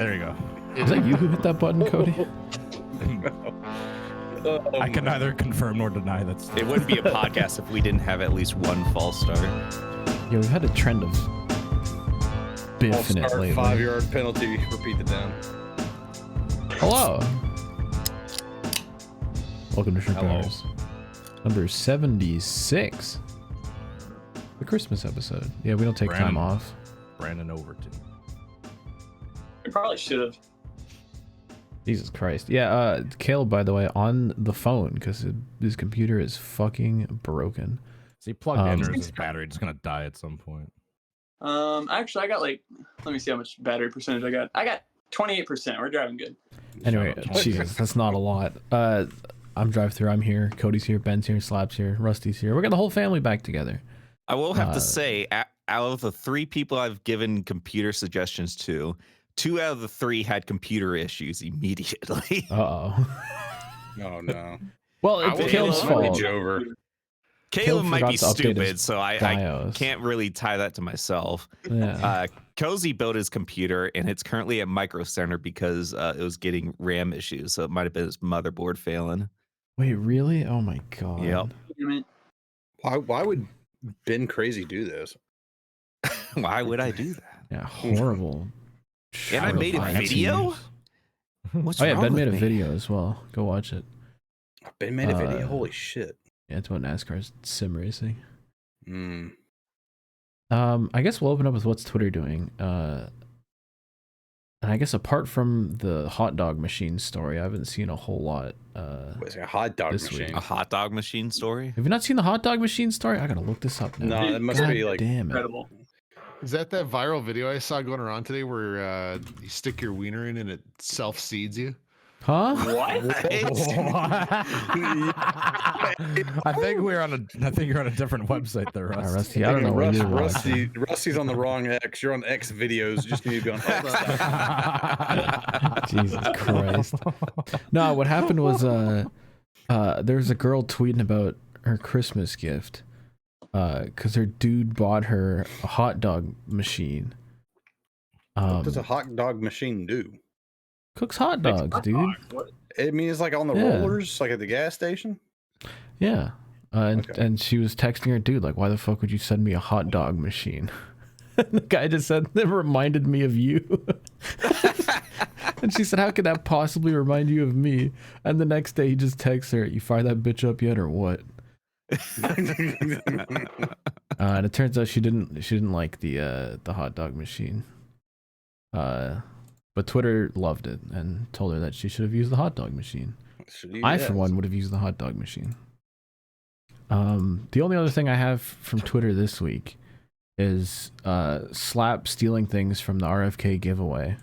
There you go. Is that you who hit that button, Cody? I can neither confirm nor deny that. It wouldn't be a podcast if we didn't have at least one false start. Yeah, we've had a trend of biffing it lately. 5-yard penalty. Repeat the down. Hello. Welcome to Shrimp Hours. Number 76. The Christmas episode. Yeah, we don't take time off. Brandon Overton. We probably should have. Jesus Christ. Yeah, Caleb, by the way, on the phone because his computer is fucking broken. See, plugged in, or is his battery just gonna die at some point? Actually, I got like, let me see how much battery percentage I got. I got 28%. We're driving good. Anyway, Jesus, that's not a lot. I'm drive through. I'm here. Cody's here. Ben's here. Slap's here. Rusty's here. We got the whole family back together. I will have to say, out of the 3 people I've given computer suggestions to, 2 out of the 3 had computer issues immediately. Uh-oh. Oh, no. Well, it's Caleb's fault. Caleb might be forgot to update his stupid, so I can't really tie that to myself. Yeah. Cozy built his computer, and it's currently at Micro Center because it was getting RAM issues, so it might have been his motherboard failing. Wait, really? Oh my god. Yep. Why would Ben Crazy do this? Why would I do that? Yeah, horrible. And I made a video? What's oh yeah, wrong Ben with made a me? video as well. Go watch it. Ben made a video? Holy shit. Yeah, it's about NASCAR's sim racing. Mm. I guess we'll open up with what's Twitter doing. And I guess apart from the hot dog machine story, I haven't seen a whole lot. What's a hot dog this machine? week. A hot dog machine story? Have you not seen the hot dog machine story? I gotta look this up now. No, it must be like damn it. Incredible. Is that viral video I saw going around today where you stick your wiener in and it self-seeds you? Huh? What? I think you're on a different website there, Rusty. Rusty, I don't know what you're watching. Rusty's on the wrong X. You're on X videos. You just need to be on X. Jesus Christ. No, what happened was there was a girl tweeting about her Christmas gift because her dude bought her a hot dog machine. What does a hot dog machine do? Cooks hot dogs, dude. I mean, it's like on the rollers, like at the gas station. Yeah. And she was texting her dude, like, why the fuck would you send me a hot dog machine? And the guy just said, it reminded me of you. And she said, how could that possibly remind you of me? And the next day he just texts her, you fire that bitch up yet or what? And it turns out she didn't like the hot dog machine. But Twitter loved it and told her that she should have used the hot dog machine. I, for one, would have used the hot dog machine. The only other thing I have from Twitter this week is Slap stealing things from the RFK giveaway.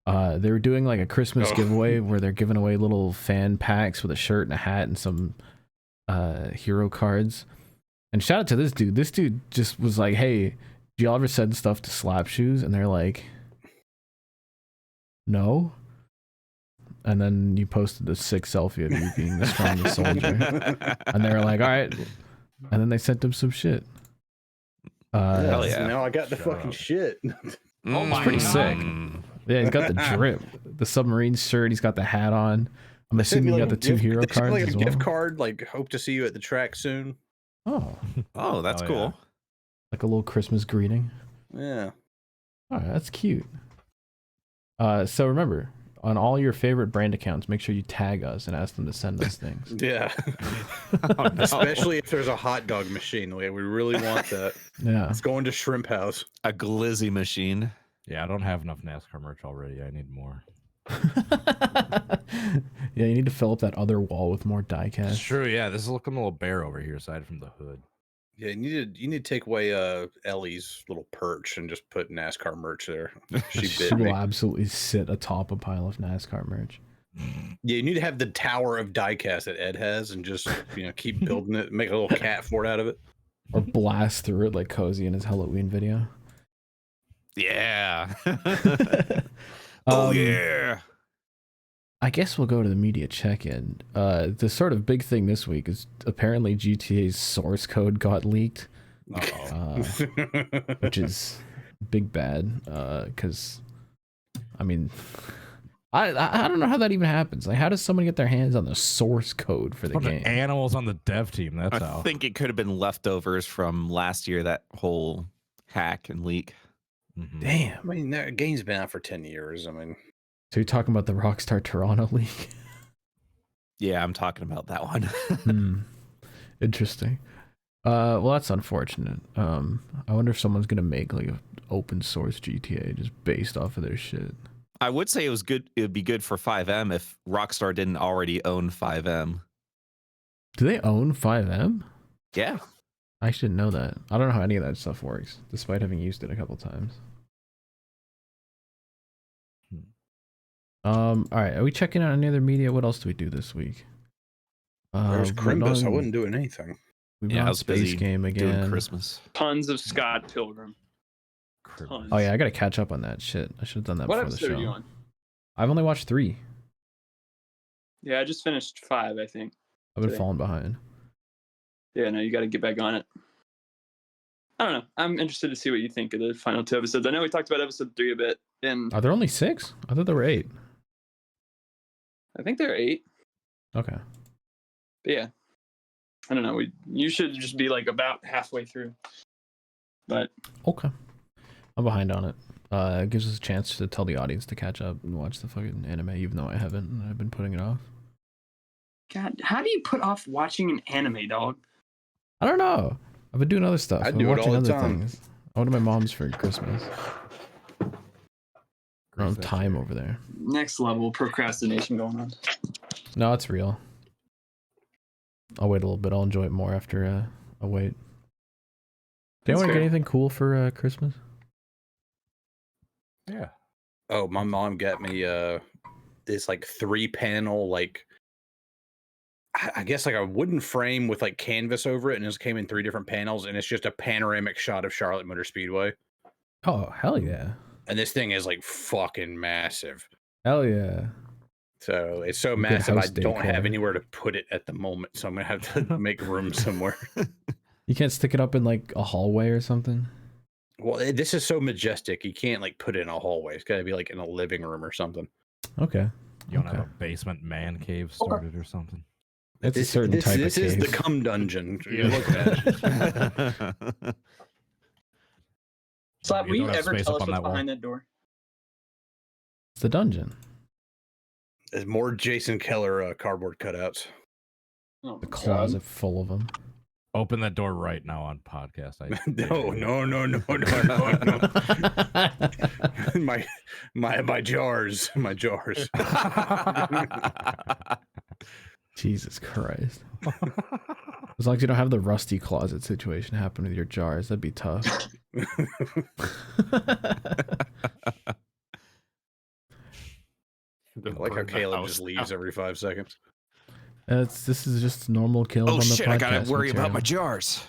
They were doing like a Christmas giveaway where they're giving away little fan packs with a shirt and a hat and some hero cards. And shout out to this dude. This dude just was like, hey, do y'all ever send stuff to Slap Shoes? And they're like, no. And then you posted a sick selfie of you being the strongest soldier. And they were like, all right. And then they sent him some shit. Hell yeah. Now I got the fucking shit. Oh my, pretty sick. Yeah, he's got the drip, the submarine shirt. He's got the hat on. I'm assuming you got the 2 hero cards like as a well. gift card, like hope to see you at the track soon. Oh, that's cool. Yeah. Like a little Christmas greeting. Yeah. All right, that's cute. So remember, on all your favorite brand accounts, make sure you tag us and ask them to send us things. Yeah. Oh, no. Especially if there's a hot dog machine. We really want that. Yeah. It's going to Shrimp House. A glizzy machine. Yeah, I don't have enough NASCAR merch already. I need more. Yeah, you need to fill up that other wall with more diecast. It's true. Yeah, this is looking a little bare over here, aside from the hood. Yeah, you need to take away Ellie's little perch and just put NASCAR merch there. She will absolutely sit atop a pile of NASCAR merch. Yeah, you need to have the tower of diecast that Ed has, and just keep building it, make a little cat fort out of it, or blast through it like Cozy in his Halloween video. Yeah. Yeah. I guess we'll go to the media check-in. The sort of big thing this week is apparently GTA's source code got leaked, which is big bad. Because I mean, I don't know how that even happens. Like, how does someone get their hands on the source code for the Bunch of game? animals on the dev team. That's I how. think it could have been leftovers from last year, that whole hack and leak. Mhm. Damn. I mean, that game's been out for 10 years. I mean, So you're talking about the Rockstar Toronto League? Yeah, I'm talking about that one. Interesting. Well, that's unfortunate. I wonder if someone's gonna make like an open source GTA just based off of their shit. I would say it was good. It would be good for 5M if Rockstar didn't already own 5M. Do they own 5M? Yeah. I actually didn't know that. I don't know how any of that stuff works, despite having used it a couple times. All right, are we checking out any other media? What else do we do this week? there's we went Crimbus. I on- wasn't doing anything. We Yeah, went I on was Space busy Game Doing again. Christmas. Tons of Scott Pilgrim. Tons. Oh yeah, I gotta catch up on that shit. I should have done that What before the episode show. are you on? I've only watched 3. Yeah, I just finished 5, I think. I've been Today. falling behind. Yeah, no, you got to get back on it. I don't know. I'm interested to see what you think of the final 2 episodes. I know we talked about episode 3 a bit, and Are there only 6? I thought there were 8. I think there are 8. Okay. But yeah, I don't know. You should just be like about halfway through. But Okay. I'm behind on it. It gives us a chance to tell the audience to catch up and watch the fucking anime, even though I haven't. And I've been putting it off. God, how do you put off watching an anime, dog? I don't know. I've been doing other stuff. I I've been do it watching all the other time. things. I went to my mom's for Christmas. I don't have time over there. Next level procrastination going on. No, it's real. I'll wait a little bit. I'll enjoy it more after I wait. Did That's anyone get fair. anything cool for Christmas? Yeah. Oh, my mom got me this like 3-panel, like I guess like a wooden frame with like canvas over it, and it came in 3 different panels, and it's just a panoramic shot of Charlotte Motor Speedway. Oh, hell yeah. And this thing is like fucking massive. Hell yeah. So it's so Good massive, I house don't have decor. anywhere to put it at the moment. So I'm gonna have to make room somewhere. You can't stick it up in like a hallway or something? Well, this is so majestic, you can't like put it in a hallway. It's gotta be like in a living room or something. Okay. You don't Okay. have a basement man cave started or something? It's a certain type of This is the cave. cum dungeon. Yeah. You're looking at it. Slap, will you don't have ever space tell up us on what's that wall. behind that door? It's the dungeon. There's more Jason Keller cardboard cutouts. Oh, The God. closet full of them. Open that door right now on podcast. No. My jars. My jars. Jesus Christ. As long as you don't have the rusty closet situation happen with your jars, that'd be tough. I like how Caleb just leaves every 5 seconds. This is just normal Caleb on Oh the shit! I gotta podcast worry about my material. jars.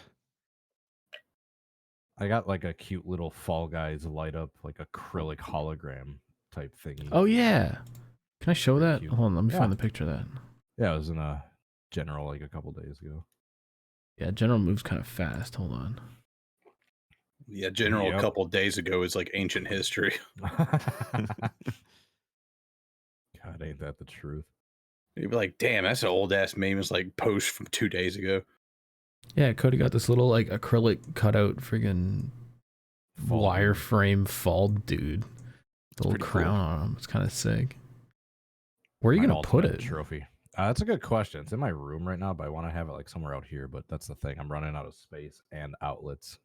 I got like a cute little Fall Guys light up, like acrylic hologram type thingy. Oh yeah. Can I show that? Cute. Hold on, let me Yeah. find the picture of that. Yeah, it was in a general like a couple days ago. Yeah, General moves kind of fast. Hold on. Yeah, General Yep. a couple days ago is like ancient history. God, ain't that the truth? You'd be like, damn, that's an old ass meme. It's like post from 2 days ago. Yeah, Cody got this little like acrylic cutout friggin' Fall wireframe fall dude. The little pretty cool. crown on him. It's kind of sick. Where are you My gonna put ultimate it? Trophy. That's a good question. It's in my room right now, but I want to have it like somewhere out here. But that's the thing. I'm running out of space and outlets.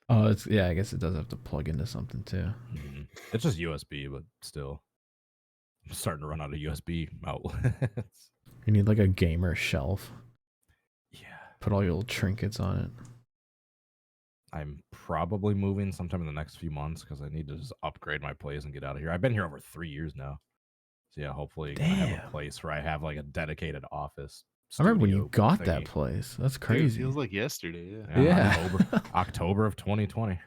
Oh, it's yeah. I guess it does have to plug into something too. Mhm. It's just USB, but still, I'm starting to run out of USB outlets. You need like a gamer shelf. Yeah, Put all your little trinkets on it. I'm probably moving sometime in the next few months because I need to just upgrade my place and get out of here. I've been here over 3 years now. So yeah, hopefully I have Damn. a place where I have like a dedicated office. I remember when you studio got thingy. that place. That's Dude, crazy. feels like yesterday. Yeah. Yeah, Yeah. October of 2020.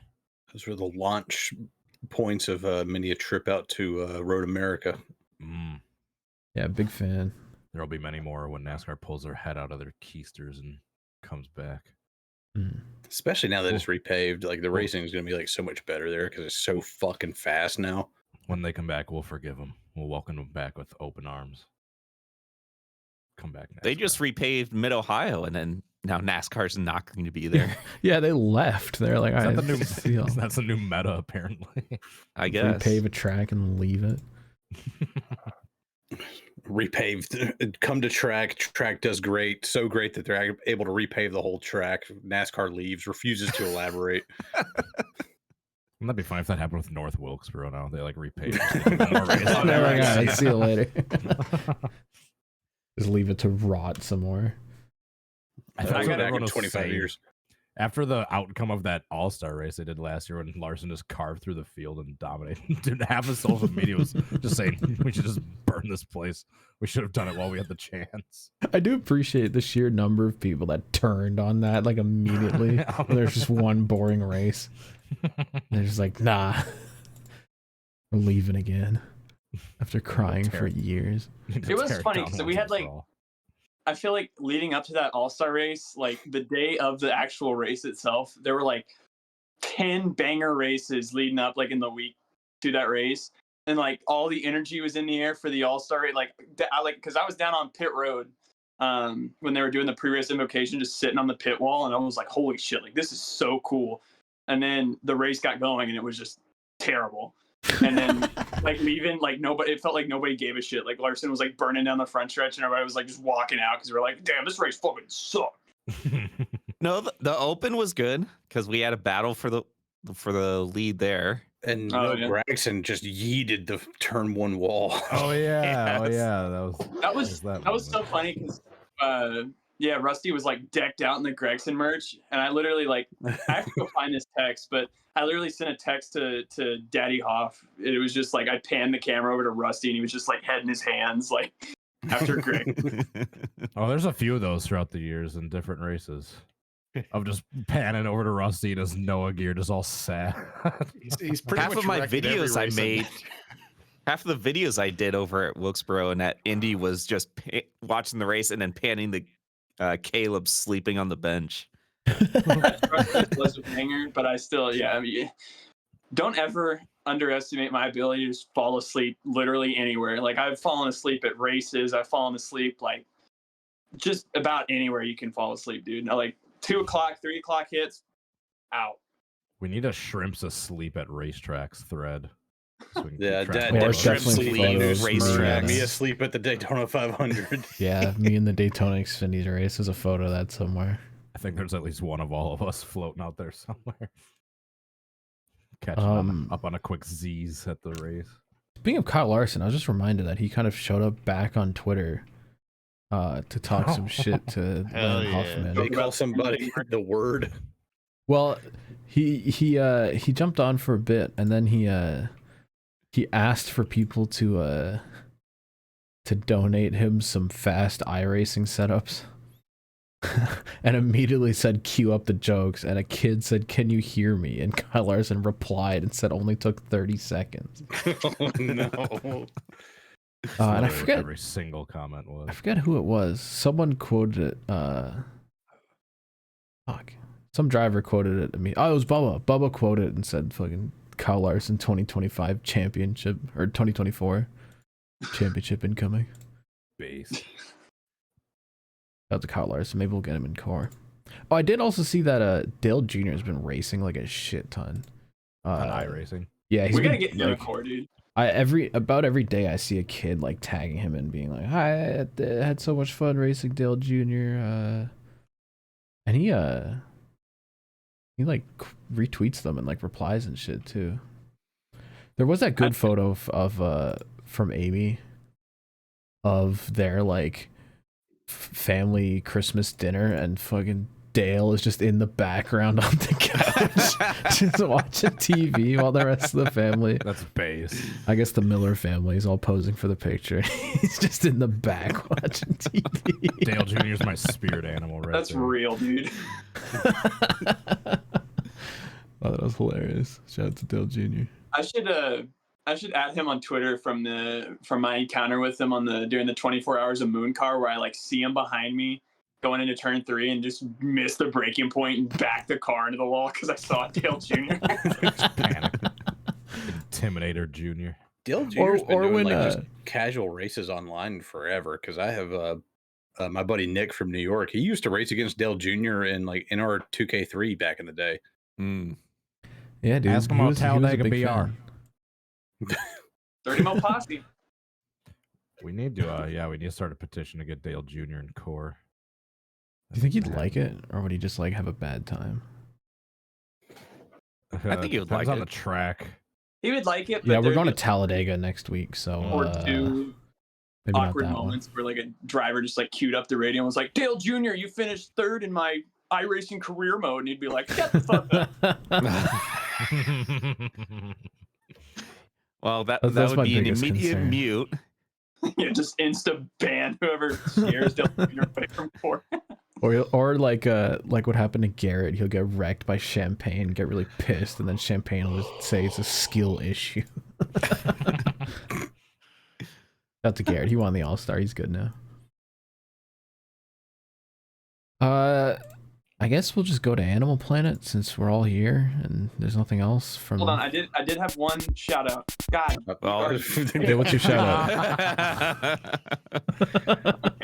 Those were the launch points of many a trip out to Road America. Mm. Yeah, big fan. There'll be many more when NASCAR pulls their head out of their keisters and comes back. Especially now that it's repaved, like the racing is going to be like so much better there because it's so fucking fast now. When they come back, we'll forgive them. We'll welcome them back with open arms. Come back. NASCAR. They just repaved Mid Ohio, and then now NASCAR's not going to be there. Yeah, they left. They're like, all right, that's the new meta, apparently. I guess. Repave a track and leave it. Repaved, come to track does great, so great that they're able to repave the whole track. NASCAR leaves, refuses to elaborate. Wouldn't that be funny if that happened with North Wilkesboro now? They like repaved. They're like, all right, see you later. Just leave it to rot some more. I thought got back in was 25 saying, years. After the outcome of that All-Star race they did last year when Larson just carved through the field and dominated, dude, half of social media was just saying we should just burn this place. We should have done it while we had the chance. I do appreciate the sheer number of people that turned on that like immediately. There's just one boring race. They're just like, nah, we're leaving again after crying for years. It was funny because we had like, I feel like leading up to that All-Star race, like the day of the actual race itself, there were like 10 banger races leading up like in the week to that race. And like all the energy was in the air for the All-Star race. Because I was down on pit road when they were doing the pre-race invocation, just sitting on the pit wall. And I was like, holy shit, like this is so cool. And then the race got going and it was just terrible. And then like leaving, like nobody, it felt like nobody gave a shit. Like Larson was like burning down the front stretch and everybody was like just walking out because we were like, damn, this race fucking sucked. No, the Open was good because we had a battle for the lead there. And Gregson just yeeted the turn one wall. Oh yeah, Yes. oh yeah, that was so funny because Rusty was like decked out in the Gregson merch, and I literally like I have to go find this text, but I literally sent a text to Daddy Hoff. It was just like I panned the camera over to Rusty, and he was just like head in his hands, like after Greg. Oh, there's a few of those throughout the years in different races. Of just panning over to Rusty and his Noah gear, just all sad. He's pretty half much of my wrecked every videos I race made. Half of the videos I did over at Wilkesboro and at Indy was just watching the race and then panning the Caleb sleeping on the bench. Was a banger, but I still, I mean, don't ever underestimate my ability to just fall asleep literally anywhere. Like I've fallen asleep at races. I've fallen asleep like just about anywhere you can fall asleep, dude. Now, like 2 o'clock, 3 o'clock hits, out. We need a shrimps asleep at racetracks thread. So Dad shrimp sleep racetracks. Me asleep at the Daytona 500. Yeah, me in the Daytona Xfinity race. There's a photo of that somewhere. I think there's at least one of all of us floating out there somewhere. Catching up on a quick Z's at the race. Speaking of Kyle Larson, I was just reminded that he kind of showed up back on Twitter to talk some shit to Leonard Hoffman. They call somebody the word. Well, he jumped on for a bit, and then he asked for people to donate him some fast iRacing setups. And immediately said, cue up the jokes. And a kid said, can you hear me? And Kyle Larson replied and said, only took 30 seconds. Oh, no. And I forget every single comment was. I forget who it was. Someone quoted it. Some driver quoted it. It was Bubba. Bubba quoted it and said, fucking Kyle Larson 2025 championship, or 2024 championship incoming. Base. That's a Kyle Larson. Maybe we'll get him in core. Oh, I did also see that Dale Jr. has been racing like a shit ton. On iRacing. Yeah, we gotta get him in core, dude. About every day I see a kid like tagging him and being like, "Hi, I had so much fun racing Dale Jr." And he like retweets them and like replies and shit too. There was that good photo of from Amy of their like family Christmas dinner, and fucking Dale is just in the background on the couch just watching TV while the rest of the family, that's base. I guess the Miller family, is all posing for the picture. He's just in the back watching TV. Dale Jr. is my spirit animal right That's there. real, dude. Oh, that was hilarious. Shout out to Dale Jr. I should add him on Twitter from my encounter with him during the 24 hours of Moon Car, where I like see him behind me going into turn 3 and just missed the braking point and backed the car into the wall because I saw Dale Jr. Panic. Intimidator Jr. Dale Jr.'s been doing when, like just casual races online forever. Because I have my buddy Nick from New York. He used to race against Dale Jr. in our 2K3 back in the day. Yeah, dude. Ask him he about was a Talladega big BR. fan. 30 mile posse. We need to, we need to start a petition to get Dale Jr. in core. Do you think he'd like it, or would he just like have a bad time? I think he would like on it. the track. He would like it. But Yeah, we're there'd going to be Talladega next week, so or two maybe not awkward that moments where like a driver just like queued up the radio and was like, "Dale Jr., you finished 3rd in my iRacing career mode," and he'd be like, "Shut the fuck up." Well, that That's would my be an biggest immediate concern. mute. Yeah, just insta ban whoever scares Dale Jr. away from court. Or like what happened to Garrett, he'll get wrecked by Champagne, get really pissed, and then Champagne will just say it's a skill issue. Out to Garrett, he won the All-Star, he's good now. I guess we'll just go to Animal Planet since we're all here and there's nothing else from. Hold on, I did have one shout out. God. Okay, what's your shout out?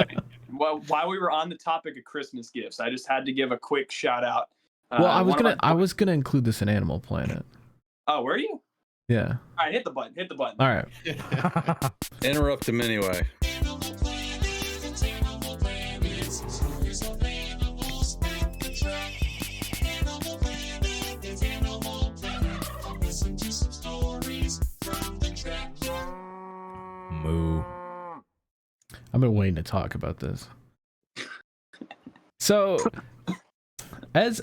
Okay. Well, while we were on the topic of Christmas gifts, I just had to give a quick shout out. Well, I was gonna include this in Animal Planet. Oh, were you? Yeah. All right, hit the button. Hit the button. All right. Interrupt him anyway. Moo. I've been waiting to talk about this. So, as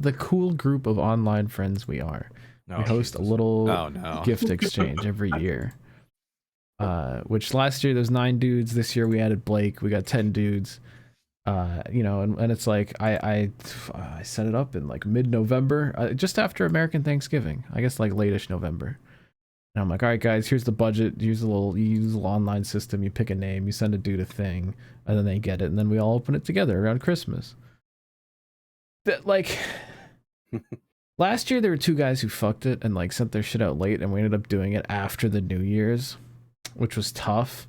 the cool group of online friends we are, we host a little gift exchange every year. Which last year there's 9 dudes. This year we added Blake. We got 10 dudes. And it's like I set it up in like mid-November, just after American Thanksgiving. I guess like late-ish November. And I'm like, all right, guys, here's the budget. You use a little online system. You pick a name, you send a dude a thing, and then they get it, and then we all open it together around Christmas. Last year there were 2 guys who fucked it and like sent their shit out late, and we ended up doing it after the New Year's, which was tough.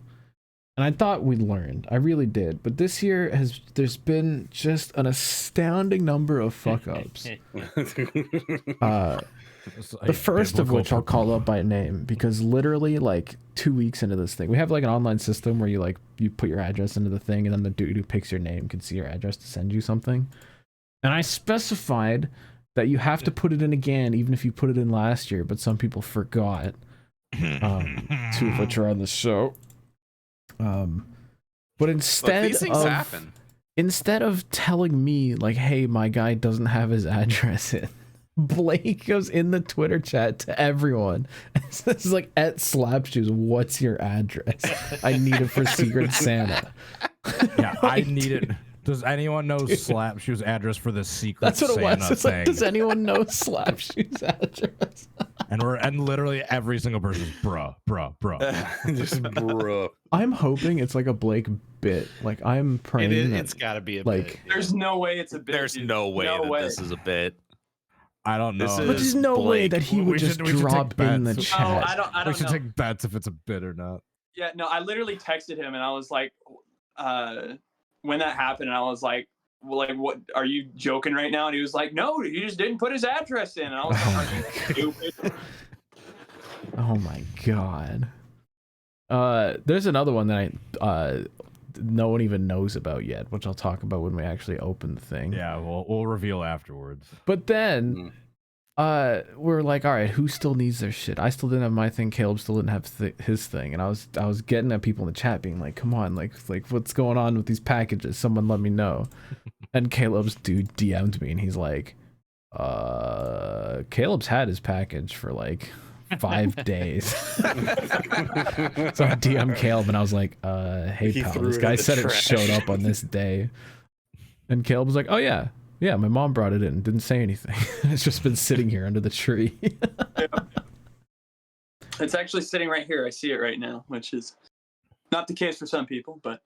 And I thought we learned. I really did. But this year there's been just an astounding number of fuck ups. The first of which I'll call up by name, because literally like 2 weeks into this thing, we have like an online system where you put your address into the thing, and then the dude who picks your name can see your address to send you something. And I specified that you have to put it in again, even if you put it in last year, but some people forgot. 2 of which are on the show. But instead of telling me like, hey, my guy doesn't have his address in, Blake goes in the Twitter chat to everyone and says like, at Slapshoes, what's your address? I need it for Secret Santa. Yeah, I need it. Does anyone know Slapshoes' address for the Secret That's what Santa it was. It's thing? like, does anyone know Slapshoes' address? And literally every single person is bruh. Just bruh. I'm hoping it's like a Blake bit. Like I'm praying It's gotta be a like, bit. There's no way it's a bit. There's dude. no way that way. this is a bit. I don't know. This but there's no way Blake. that he We would just should take drop in the bets. chat. No, I don't We should know. take bets if it's a bit or not. Yeah, no, I literally texted him and I was like, when that happened, and I was like, well, like, what, are you joking right now? And he was like, no, he just didn't put his address in. And I was like, are you stupid? Oh my god. There's another one that no one even knows about yet, which I'll talk about when we actually open the thing. Yeah, we'll reveal afterwards. But then we're like, all right, who still needs their shit? I still didn't have my thing. Caleb still didn't have his thing, and I was getting at people in the chat being like, come on, like what's going on with these packages? Someone let me know. And Caleb's dude DM'd me, and he's like, Caleb's had his package for like 5 days. So I DM'd Caleb, and I was like, hey He pal, threw this it guy in the said it trash. showed up on this day. And Caleb was like, oh yeah, my mom brought it in and didn't say anything. It's just been sitting here under the tree. Yeah. It's actually sitting right here. I see it right now, which is not the case for some people, but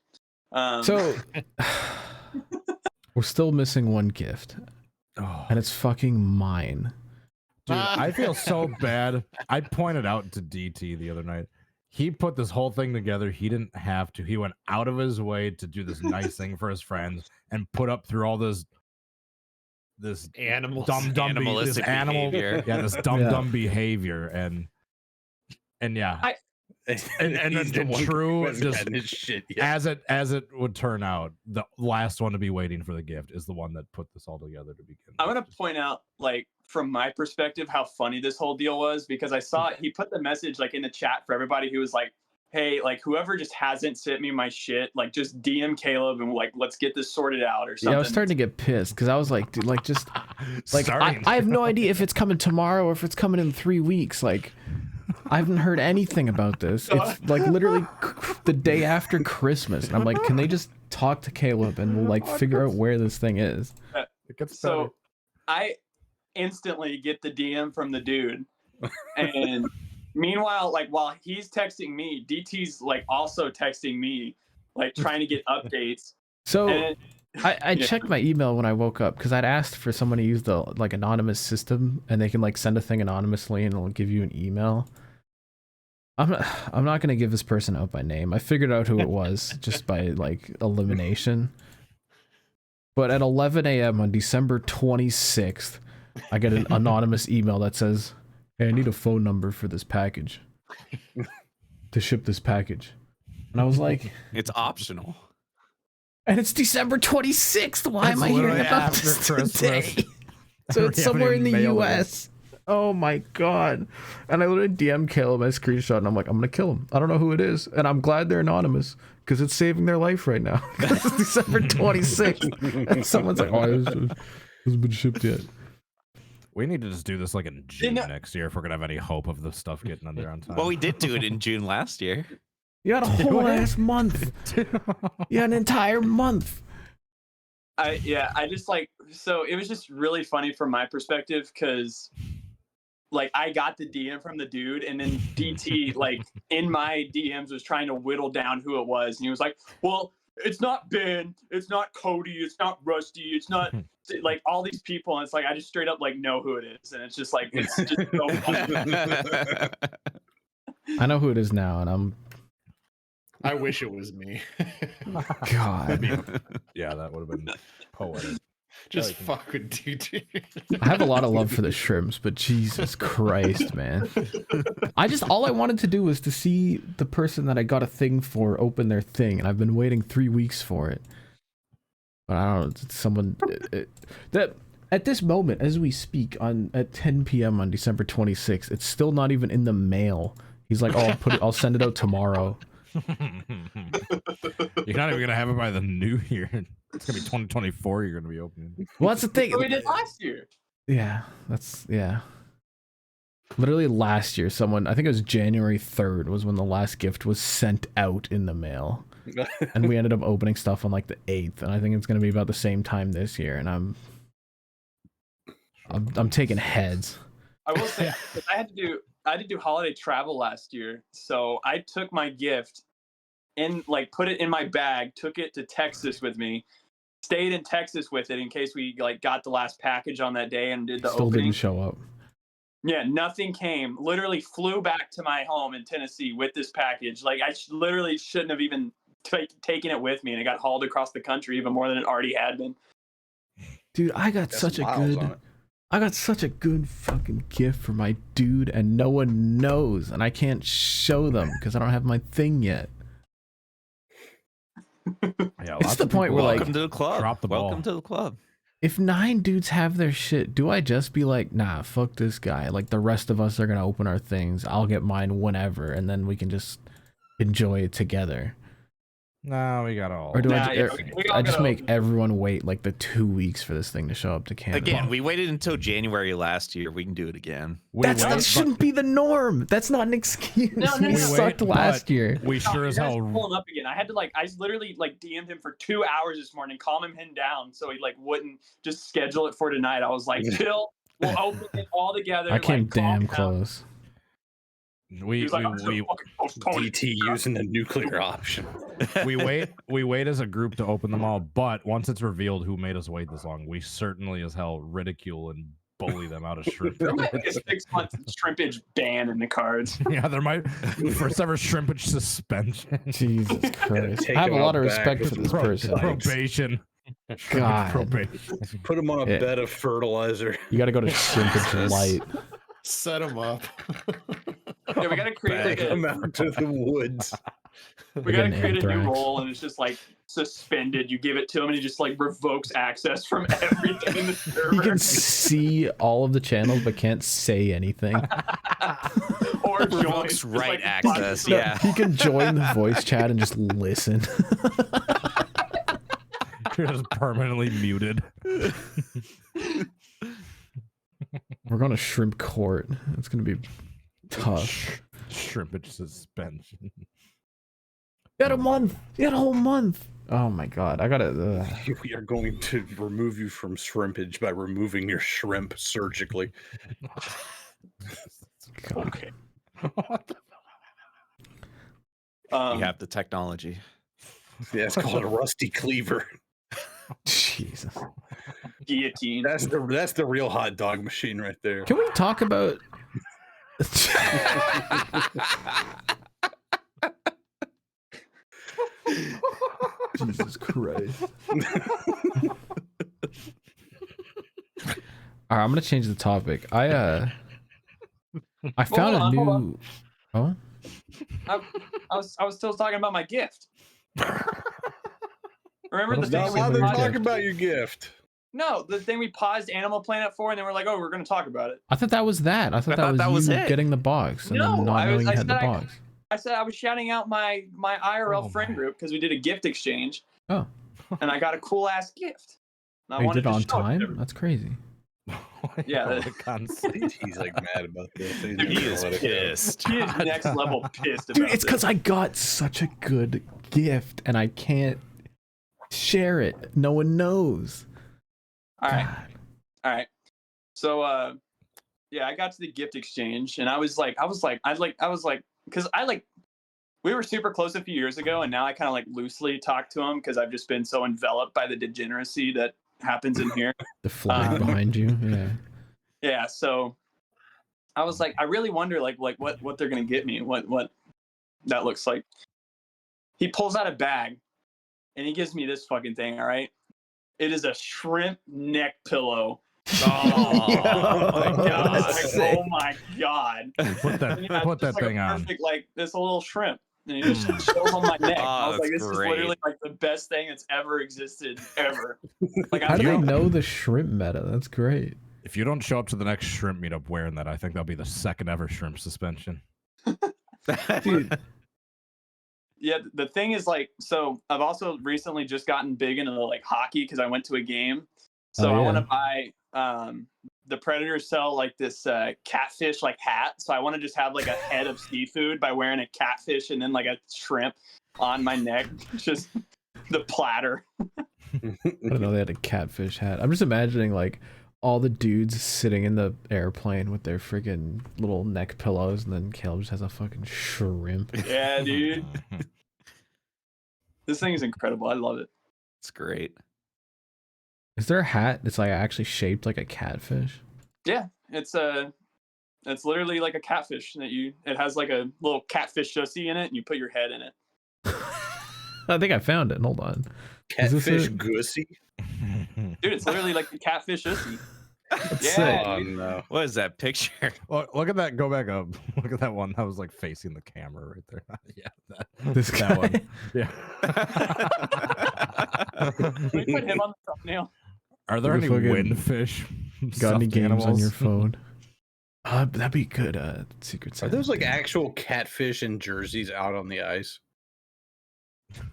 So We're still missing one gift, Oh, and it's fucking mine. dude, I feel so bad. I pointed out to DT the other night. He put this whole thing together. He didn't have to. He went out of his way to do this nice thing for his friends and put up through all this Animals. Animalistic behavior. Yeah, this dumb behavior, and yeah, and He's the one true, who hasn't just had his shit yet. as it would turn out, the last one to be waiting for the gift is the one that put this all together to begin. I want to point out, like, from my perspective, how funny this whole deal was, because I saw he put the message like in the chat for everybody who was like, hey, like, whoever just hasn't sent me my shit, like, just DM Caleb and like, let's get this sorted out or something. Yeah, I was starting to get pissed because I was like, dude, like, just like I have no idea if it's coming tomorrow or if it's coming in 3 weeks. Like, I haven't heard anything about this. It's like literally the day after Christmas, and I'm like, can they just talk to Caleb and we'll like figure out where this thing is? It gets So better. I instantly get the DM from the dude, and meanwhile, like, while he's texting me, DT's like also texting me, like, trying to get updates. So And I Yeah. checked my email when I woke up because I'd asked for someone to use the like anonymous system, and they can like send a thing anonymously and it'll give you an email. I'm not gonna give this person out by name. I figured out who it was just by like elimination. But at 11 a.m. on December 26th, I get an anonymous email that says, "Hey, I need a phone number for this package to ship this package." And I was like, It's optional. and it's December 26th. Why am It's I hearing literally about after this Christmas. today? So We it's haven't somewhere in even the mailed it yet. U.S. Oh my god! And I literally DM Caleb my screenshot, and I'm like, I'm gonna kill him. I don't know who it is, and I'm glad they're anonymous because it's saving their life right now. It's December 26th, and someone's like, "Oh, it hasn't been shipped yet." We need to just do this like in June know- next year if we're gonna have any hope of the stuff getting in there on time. Well, we did do it in June last year. You had a whole ass month. You had an entire month. I just like, so it was just really funny from my perspective because like I got the DM from the dude, and then DT like in my DMs was trying to whittle down who it was, and he was like, well, it's not Ben, it's not Cody, it's not Rusty, it's not like all these people, and it's like I just straight up like know who it is, and it's just like it's just so funny. I know who it is now, and I wish it was me. God. Yeah, that would have been poetic. Just fuck with DT. I have a lot of love for the shrimps, but Jesus Christ, man. All I wanted to do was to see the person that I got a thing for open their thing, and I've been waiting 3 weeks for it. But I don't know, it's someone that at this moment, as we speak, at 10 p.m. on December 26th, it's still not even in the mail. He's like, "Oh, I'll send it out tomorrow." You're not even gonna have it by the new year. It's gonna be 2024. You're gonna be opening. Well, that's the thing. We did last year. Yeah, literally last year, I think it was January 3rd was when the last gift was sent out in the mail. And we ended up opening stuff on like the 8th, and I think it's going to be about the same time this year, and I'm taking heads. I will say, 'cause I had to do holiday travel last year, so I took my gift and like put it in my bag, took it to Texas with me, stayed in Texas with it in case we like got the last package on that day and did the Still opening. didn't show up. Yeah, nothing came. Literally flew back to my home in Tennessee with this package. Like I literally shouldn't have even taken it with me, and it got hauled across the country even more than it already had been. Dude, I got such a good fucking gift for my dude, and no one knows, and I can't show them because I don't have my thing yet. Yeah, It's the point where, like, Welcome to the club. drop the ball. Welcome to the club. If 9 dudes have their shit, do I just be like, nah, fuck this guy? Like, the rest of us are gonna open our things. I'll get mine whenever, and then we can just enjoy it together. No, we got all. Or do Nah, I, yeah, or we all I just gotta make open. everyone wait like the 2 weeks for this thing to show up to Canada? Again, we waited until January last year. We can do it again. That shouldn't be the norm. That's not an excuse. No, We no. sucked Wait, last but year. We sure You as guys hell. are pulling up again. I had to I literally DM'd him for 2 hours this morning, calm him down so he wouldn't just schedule it for tonight. I was like, chill, we'll open it all together. I came calm damn down. close. We He's like, I'm we gonna fucking postpone it. DT using the nuclear option. we wait as a group to open them all, but once it's revealed who made us wait this long, we certainly as hell ridicule and bully them out of shrimp. There might be a 6-month shrimpage ban in the cards. Yeah, there might first ever shrimpage suspension. Jesus Christ. Take I have a him lot of out back respect with for this the person. Probation. God. Probation. Put him on a Yeah. bed of fertilizer. You got to go to Shrimpage Light. Set him up. Yeah, we gotta create like Take him a, out to the woods. we gotta Getting create a new anthrax. role, and it's just like suspended. You give it to him, and he just like revokes access from everything in the server. He can see all of the channels but can't say anything. Or join. Revokes Just, right like, access, watch- yeah. He can join the voice chat and just listen. You're just permanently muted. We're going to shrimp court. It's going to be tough. Shrimpage suspension. You had a month. You had a whole month. Oh my god. I got to... We are going to remove you from shrimpage by removing your shrimp surgically. Okay. What the You have the technology. Yeah, it's called a rusty cleaver. Jesus. Guillotine. That's the real hot dog machine right there. Can we talk about... Jesus Christ. All right, I'm gonna change the topic. I found a hold new. Oh, I was still talking about my gift. Remember the What thing else we is Now there? they're paused? talking about your gift. No, the thing we paused Animal Planet for, and then we're like, oh, we're going to talk about it. I thought that was that. I thought that was you it. getting the box and No, then not I knowing you had the said box. I said I was shouting out my IRL Oh friend my. group because we did a gift exchange, Oh, and I got a cool ass gift. And I oh you wanted did it to on show it to time? everybody. That's crazy. Yeah, Oh, the- the concept. He's like mad about this. Dude, he is pissed. He is next level pissed about Dude, it's this. because I got such a good gift and I can't share it. No one knows. All right. God. All right. So yeah, I got to the gift exchange and I was like, because we were super close a few years ago, and now I kind of like loosely talk to him because I've just been so enveloped by the degeneracy that happens in here. The flag behind you. Yeah. Yeah, so I was like, I really wonder like what they're gonna get me, what that looks like. He pulls out a bag and he gives me this fucking thing, all right? It is a shrimp neck pillow. Oh, my god! Like, Sick. oh my god! Put that And he had put that just, like, thing a on. perfect, like this little shrimp, and he just shows on my neck. I was Oh, like, that's this great. is literally like the best thing that's ever existed ever. Like, How do they I'm know the shrimp meta? That's great. If you don't show up to the next shrimp meetup wearing that, I think that'll be the second ever shrimp suspension. Dude, Yeah, the thing is like, so I've also recently just gotten big into like hockey because I went to a game. So Oh, I yeah. want to buy the Predators sell like this catfish like hat. So I want to just have like a head of seafood by wearing a catfish and then like a shrimp on my neck. Just the platter. I don't know they had a catfish hat. I'm just imagining like all the dudes sitting in the airplane with their freaking little neck pillows, and then Caleb just has a fucking shrimp. Yeah, dude. This thing is incredible. I love it. It's great. Is there a hat that's like actually shaped like a catfish? Yeah, it's literally like a catfish that it has like a little catfish chassis in it, and you put your head in it. I think I found it. Hold on. Is this Catfish it? goosey. Dude, it's literally like the catfish chassis. That's Yeah, sick. Oh dude. no. What is that picture? Look at that. Go back up. Look at that one that was like facing the camera right there. Yeah, that, This that guy. one. Yeah. Can we put him on the thumbnail? Are there Look any at fucking- windfish? Got any stuffed games on your animals? phone? That'd be good. Secret Are Santa those like game. actual catfish in jerseys out on the ice?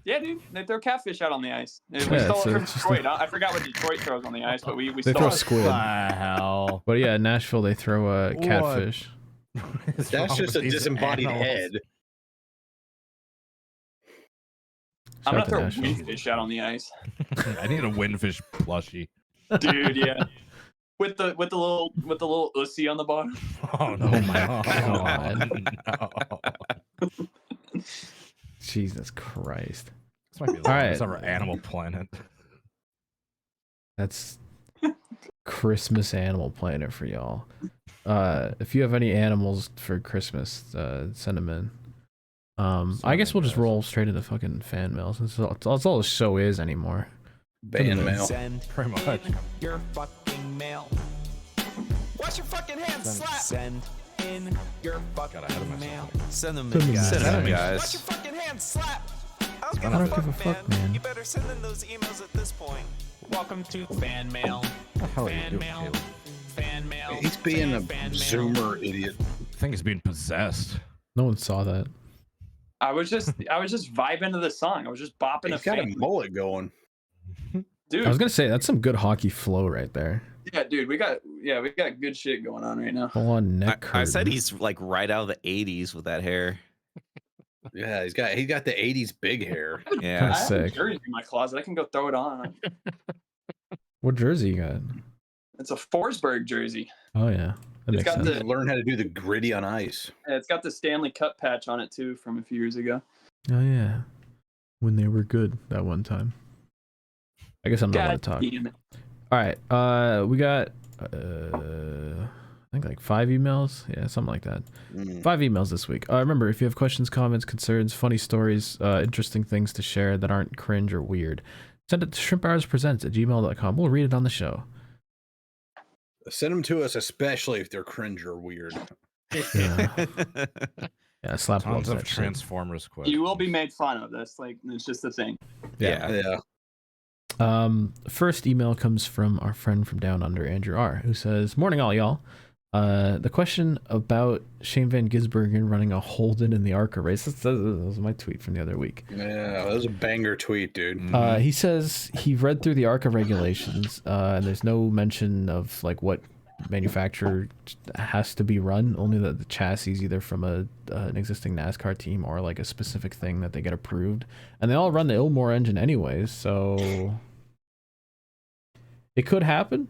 Yeah, dude. They throw catfish out on the ice. We Yeah, stole so it from it's just Detroit. I forgot what Detroit throws on the ice, but we They stole throw it. squid. The hell? But yeah, in Nashville they throw What? catfish. What's That's wrong just with a these disembodied animals? head. I'm Shout out gonna to throw Nashville. windfish out on the ice. I need a windfish plushie. Dude, yeah. with the little ussy on the bottom. Oh no! Oh my God. No. Jesus Christ. This might be the All longest right. ever Animal Planet. That's Christmas Animal Planet for y'all. If you have any animals for Christmas, send them in. I guess we'll just roll straight into fucking fan mail. That's all the show is anymore. Ban mail. Send Pretty much. in your fucking mail. Wash your fucking hands, slap. Send in your Got ahead of fucking myself. mail. Send them Send in, them guys. in, Send them, guys. guys. Wash your fucking hands, slap. I don't I don't give a fuck, man. You better send in those emails at this point. Welcome to fan mail. What the hell are you Fan doing, mail. Caleb? Fan mail. He's being a fan mail. Zoomer idiot. I think he's being possessed. No one saw that. I was just vibing to the song. I was just bopping He's got a fan. mullet going. Dude. I was gonna say that's some good hockey flow right there. Yeah, dude, we got good shit going on right now. Full on neck. I said curtain. he's like right out of the 80s with that hair. Yeah, he's got the 80s big hair. Yeah. Kinda I have a sick. jersey in my closet. I can go throw it on. What jersey you got? It's a Forsberg jersey. Oh yeah, that It's makes got sense. the- Learn how to do the gritty on ice. Yeah, it's got the Stanley Cup patch on it too from a few years ago. Oh yeah, when they were good that one time. I guess I'm not allowed to talk. damn it. All right, we got I think like 5 emails. Yeah, something like that. 5 emails this week. Remember, if you have questions, comments, concerns, funny stories, interesting things to share that aren't cringe or weird, send it to ShrimpHoursPresents@gmail.com. We'll read it on the show. Send them to us, especially if they're cringe or weird. Yeah, yeah, slap Tons loves of that shit. Transformers questions. You will be made fun of. That's like it's just a thing. Yeah. Yeah. First email comes from our friend from down under, Andrew R, who says, "Morning all y'all. The question about Shane Van Gisbergen running a Holden in the Arca race." That was my tweet from the other week. Yeah, that was a banger tweet, dude. He says he read through the Arca regulations, and there's no mention of like what manufacturer has to be run. Only that the chassis is either from an existing NASCAR team or like a specific thing that they get approved, and they all run the Ilmore engine anyways. So it could happen.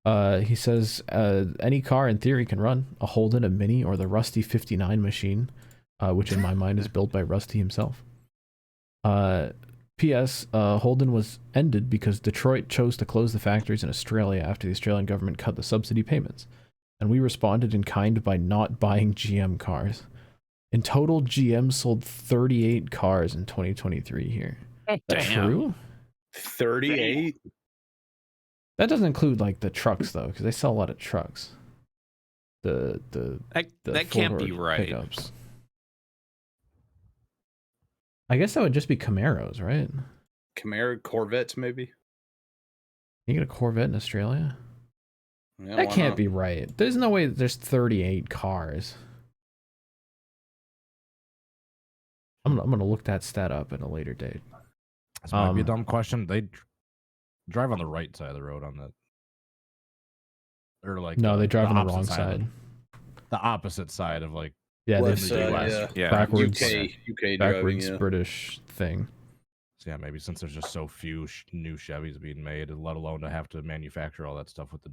He says any car in theory can run a Holden, a Mini, or the Rusty 59 machine, which in my mind is built by Rusty himself. P.S. Holden was ended because Detroit chose to close the factories in Australia after the Australian government cut the subsidy payments, and we responded in kind by not buying GM cars. In total, GM sold 38 cars in 2023 here. That true? 38? That doesn't include like the trucks though, because they sell a lot of trucks. The That can't be four-door right. pickups. I guess that would just be Camaros, right? Camaro Corvettes, maybe? You get a Corvette in Australia? Yeah, That why can't not? be right. There's no way there's 38 cars. I'm gonna look that stat up at a later date. This might be a dumb question. They drive on the right side of the road on the, or like No, they drive on the opposite wrong of side. The opposite side of like Yeah, Left they side, US. Yeah. backwards, UK driving, backwards yeah. British thing. So yeah, maybe since there's just so few new Chevys being made, let alone to have to manufacture all that stuff with the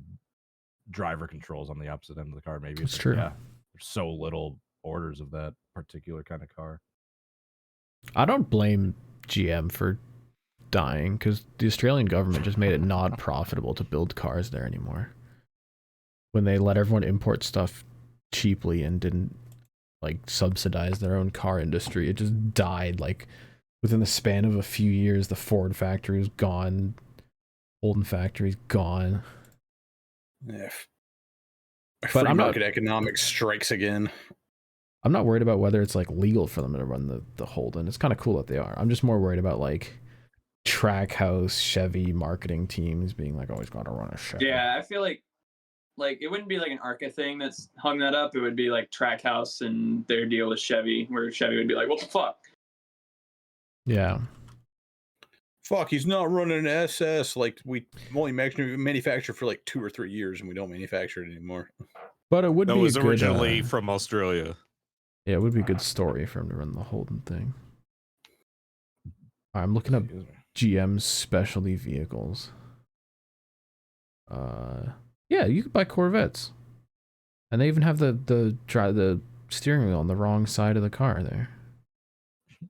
driver controls on the opposite end of the car, maybe That's it's true. Yeah, there's so little orders of that particular kind of car. I don't blame GM for dying because the Australian government just made it not profitable to build cars there anymore. When they let everyone import stuff cheaply and didn't like subsidize their own car industry, it just died. Like within the span of a few years, the Ford factory was gone, Holden factory's gone. Yeah. But Free I'm not- market economics strikes again. I'm not worried about whether it's like legal for them to run the Holden. It's kind of cool that they are. I'm just more worried about like Trackhouse, Chevy marketing teams being like, always got to run a Chevy. Yeah, I feel like it wouldn't be like an Arca thing that's hung that up. It would be like Trackhouse and their deal with Chevy, where Chevy would be like, "What the fuck?" Yeah. Fuck, he's not running an SS. Like, we only manufactured for like 2 or 3 years and we don't manufacture it anymore. But it would That be was a good, originally from Australia. yeah, it would be a good story for him to run the Holden thing. I'm looking up Excuse me. GM's specialty vehicles. Yeah, you could buy Corvettes, and they even have the steering wheel on the wrong side of the car there.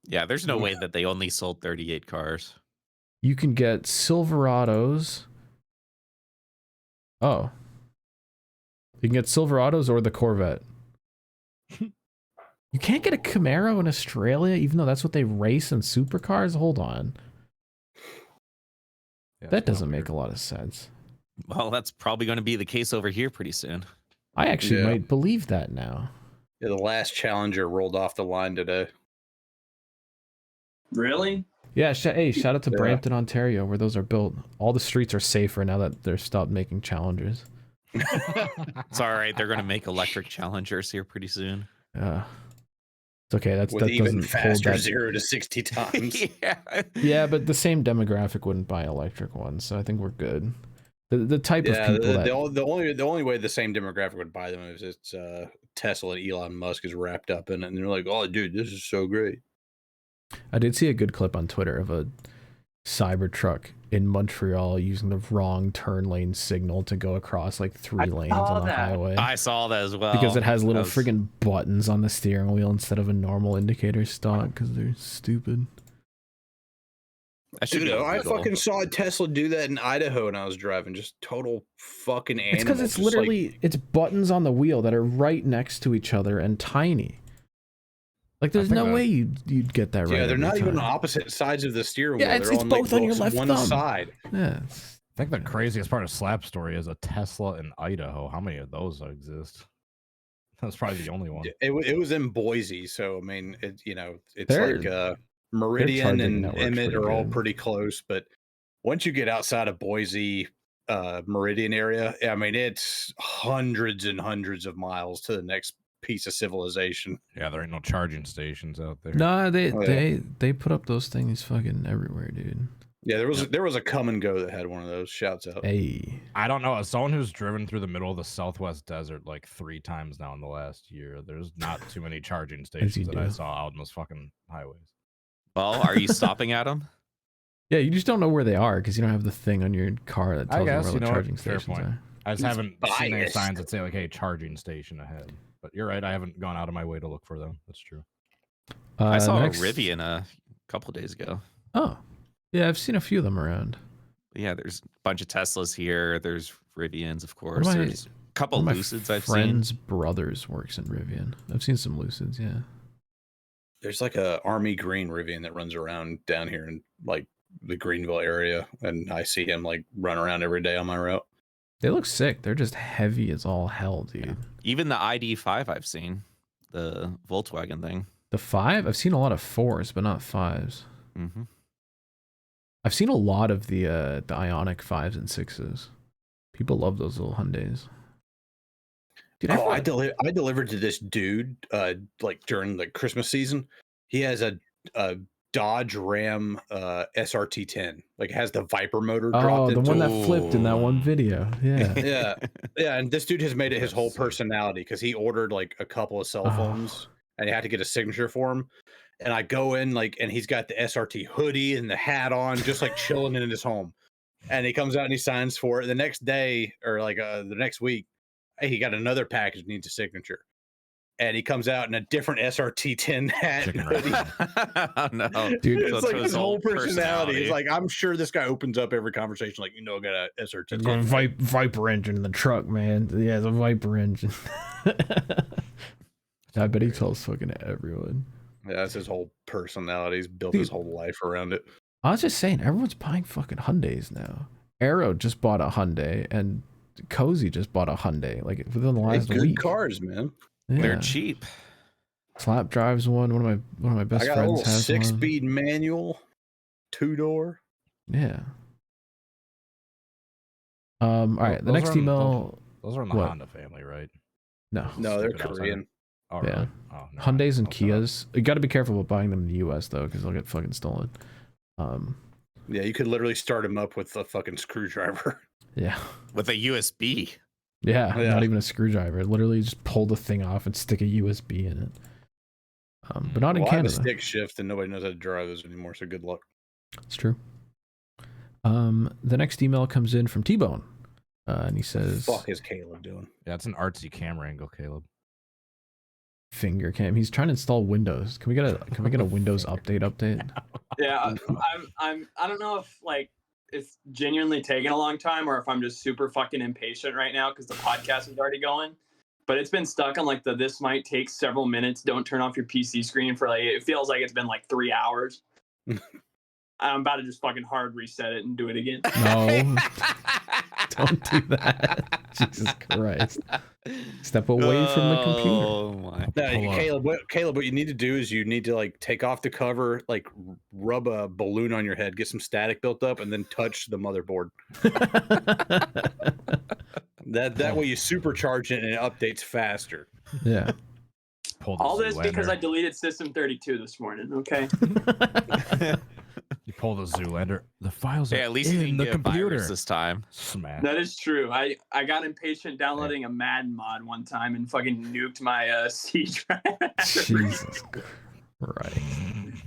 Yeah, there's no way that they only sold 38 cars. You can get Silverados. Oh. You can get Silverados or the Corvette. You can't get a Camaro in Australia, even though that's what they race in supercars? Hold on. Yeah, That doesn't make a lot of sense. Well, that's probably going to be the case over here pretty soon. I actually might believe that now. Yeah, the last Challenger rolled off the line today. Really? Yeah, hey, shout out to Brampton, Ontario, where those are built. All the streets are safer now that they're stopped making Challengers. It's all right. They're going to make electric Challengers here pretty soon. Yeah. It's okay. That even doesn't faster hold that. 0 to 60 times. Yeah, but the same demographic wouldn't buy electric ones, so I think we're good. The type of people the only way the same demographic would buy them is it's Tesla and Elon Musk is wrapped up in it, and they're like, "Oh, dude, this is so great." I did see a good clip on Twitter of a Cybertruck in Montreal using the wrong turn lane signal to go across like 3 lanes on the highway. I saw that as well. Because it has little friggin' buttons on the steering wheel instead of a normal indicator stock because they're stupid. Dude, I fucking saw a Tesla do that in Idaho when I was driving. Just total fucking animal. It's because it's literally it's buttons on the wheel that are right next to each other and tiny. Like there's no way you'd get that right. Yeah, they're not even on opposite sides of the steering wheel. Yeah, they're it's on both on your left one thumb. side. Yeah. I think the craziest part of Slap's story is a Tesla in Idaho. How many of those exist? That's probably the only one. It was in Boise, so I mean, it's They're- like Meridian and network's Emmett pretty are all good. pretty close, but once you get outside of Boise, Meridian area, I mean, it's hundreds and hundreds of miles to the next piece of civilization. Yeah, there ain't no charging stations out there. No, they put up those things fucking everywhere, dude. Yeah, there was a come and go that had one of those. Shouts out. Hey. I don't know. As someone who's driven through the middle of the Southwest desert like 3 times now in the last year, there's not too many charging stations that I saw out in those fucking highways. Well, are you stopping at them? Yeah, you just don't know where they are because you don't have the thing on your car that tells you where the charging fair stations point. are. I just haven't seen any biased. signs that say like, "Hey, charging station ahead." But you're right. I haven't gone out of my way to look for them. That's true. I saw next- a Rivian a couple days ago. Oh, yeah, I've seen a few of them around. But yeah, there's a bunch of Teslas here. There's Rivians, of course. One of my- There's a couple One of my Lucids I've friend's seen. brothers works in Rivian. I've seen some Lucids, yeah. There's like a army green Rivian that runs around down here in like the Greenville area, and I see him like run around every day on my route. They look sick. They're just heavy as all hell, dude. Even the ID.5 I've seen, the Volkswagen thing. The 5? I've seen a lot of 4s, but not 5s. Mm-hmm. I've seen a lot of the Ioniq 5s and 6s. People love those little Hyundais. Dude, I delivered to this dude like during the Christmas season. He has a Dodge Ram SRT 10. Like it has the Viper motor dropped Oh, the into one it. that flipped in that one video. Yeah. Yeah, and this dude has made it his whole personality because he ordered like a couple of cell phones and he had to get a signature for him. And I go in like, and he's got the SRT hoodie and the hat on, just like chilling in his home. And he comes out and he signs for it. The next day or like the next week, hey, he got another package needs a signature. And he comes out in a different SRT 10 hat. And hoodie. Oh, no. Dude, It's So like it's his whole whole personality. It's personality. like, I'm sure this guy opens up every conversation like, I got a SRT 10. Got a Viper engine in the truck, man. Yeah, the Viper engine. I bet he tells fucking everyone. Yeah, that's his whole personality. He's built his whole life around it. I was just saying, everyone's buying fucking Hyundais now. Arrow just bought a Hyundai, and Cozy just bought a Hyundai. Like within the last Good week. cars, man. Yeah. They're cheap. Slap drives one. One of my best I got a friends little has one. 6-speed manual, 2-door. Yeah. All right. The next email. Those are in the What? Honda family, right? No. No, they're Stupid outsider. Korean. Oh, Yeah. really? Oh, no, Hyundais and I'll look it up. Kias. You got to be careful with buying them in the U.S. though, because they'll get fucking stolen. Yeah, you could literally start them up with a fucking screwdriver. Yeah. With a USB. Yeah. Yeah. Not even a screwdriver. Literally just pull the thing off and stick a USB in it. But not in Well, I have a Canada. stick shift and nobody knows how to drive those anymore, so good luck. It's true. The next email comes in from T-Bone. And he says, Fuck is Caleb doing? Yeah, it's an artsy camera angle, Caleb. finger cam. He's trying to install Windows. Can we get a Windows update? Yeah, I don't know if like it's genuinely taking a long time or if I'm just super fucking impatient right now because the podcast is already going. But it's been stuck on like this might take several minutes. Don't turn off your PC screen for like it feels like it's been like 3 hours. I'm about to just fucking hard reset it and do it again. No, don't do that. Jesus Christ. Step away from the computer. Oh my. No, Caleb, what you need to do is you need to like take off the cover, like rub a balloon on your head, get some static built up, and then touch the motherboard. That way you supercharge it and it updates faster. Yeah. All this because I deleted System 32 this morning. Okay. You pull the Zoolander. The files are Yeah, at least you in didn't the get a computer virus this time. Smash. That is true. I got impatient downloading a Madden mod one time and fucking nuked my C drive. Jesus Christ.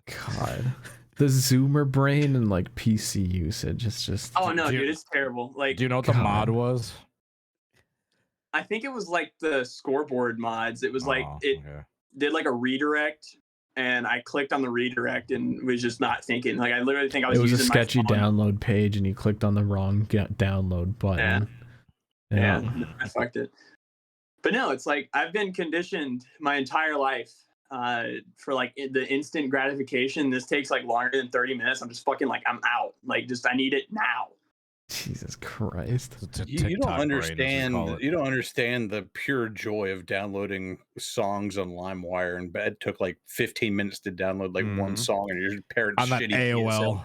God. The Zoomer brain and like PC usage. It's just. Oh no, dude, it's terrible. Like, do you know what the mod was? I think it was like the scoreboard mods. It was like did like a redirect, and I clicked on the redirect and was just not thinking. Like I literally think I was. It was using a sketchy download page, and you clicked on the wrong download button. Yeah, I fucked it. But no, it's like I've been conditioned my entire life for like the instant gratification. This takes like longer than 30 minutes. I'm just fucking like I'm out. Like just I need it now. Jesus Christ! You don't understand. You don't understand the pure joy of downloading songs on LimeWire. And it took like 15 minutes to download like one song, and your parents on that AOL.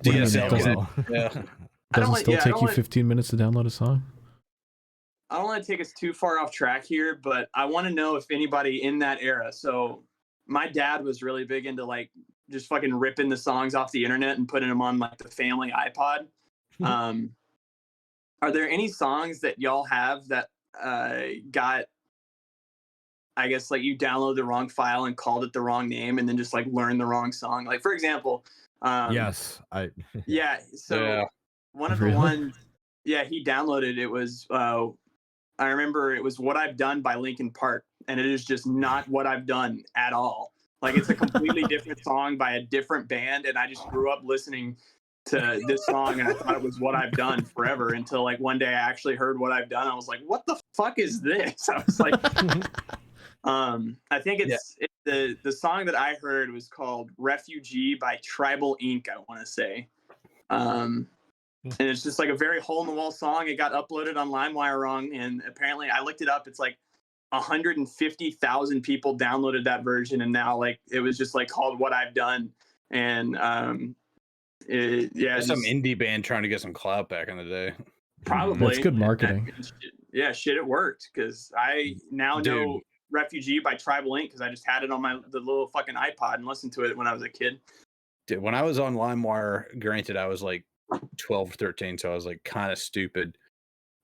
DSL. Yeah. Doesn't still take you 15 minutes to download a song? I don't want to take us too far off track here, but I want to know if anybody in that era. So my dad was really big into like just fucking ripping the songs off the internet and putting them on like the family iPod. Are there any songs that y'all have that got, I guess, like you download the wrong file and called it the wrong name and then just like learned the wrong song? Like, for example, yes, one of the ones, he downloaded it was, I remember it was What I've Done by Linkin Park, and it is just not What I've Done at all. Like it's a completely different song by a different band, and I just grew up listening to this song and I thought it was What I've Done forever until like one day I actually heard What I've Done. I was like, what the fuck is this? I was like, I think it's the song that I heard was called Refugee by Tribal Inc. I want to say. And it's just like a very hole in the wall song. It got uploaded on LimeWire wrong. And apparently I looked it up. It's like 150,000 people downloaded that version. And now like, it was just like called What I've Done. And, some indie band trying to get some clout back in the day. Probably. That's good marketing. Shit, it worked because I now know Refugee by Tribal Inc. because I just had it on the little fucking iPod and listened to it when I was a kid. Dude, when I was on LimeWire, granted, I was like 12 or 13, so I was like kind of stupid.